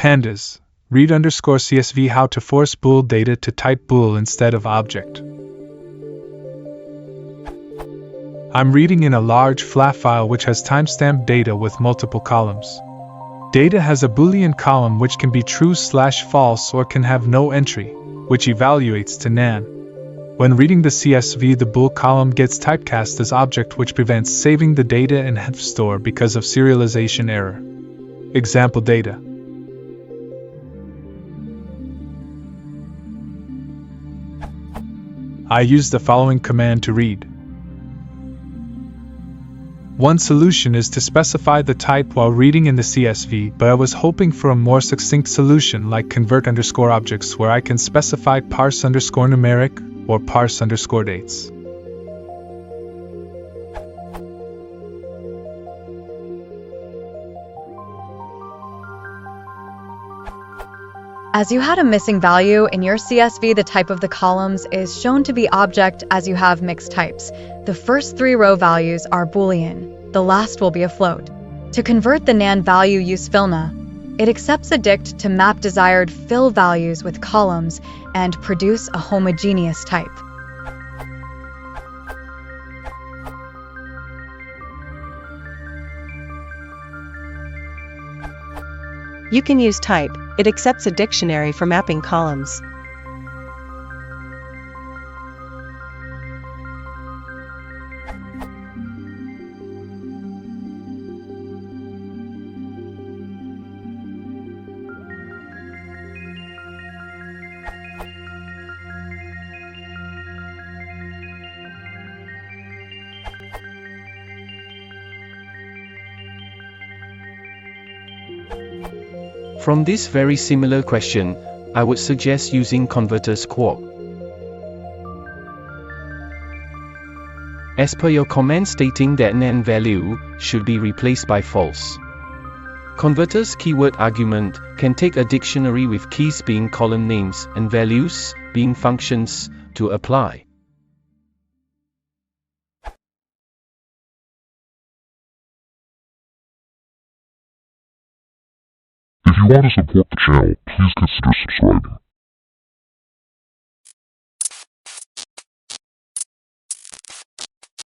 Pandas, read_CSV how to force bool data to type bool instead of object. I'm reading in a large flat file which has timestamped data with multiple columns. Data has a Boolean column which can be true/false or can have no entry, which evaluates to nan. When reading the CSV, the bool column gets typecast as object, which prevents saving the data in HEVstore because of serialization error. Example data. I use the following command to read. One solution is to specify the type while reading in the CSV, but I was hoping for a more succinct solution like convert_objects where I can specify parse_numeric or parse_dates. As you had a missing value in your CSV, the type of the columns is shown to be object as you have mixed types. The first 3 row values are Boolean. The last will be a float. To convert the nan value, use fillna. It accepts a dict to map desired fill values with columns and produce a homogeneous type. You can use type. It accepts a dictionary for mapping columns. From this very similar question, I would suggest using converters quark. As per your comment stating that nan value should be replaced by false. Converters keyword argument can take a dictionary with keys being column names and values being functions to apply. If you want to support the channel, please consider subscribing.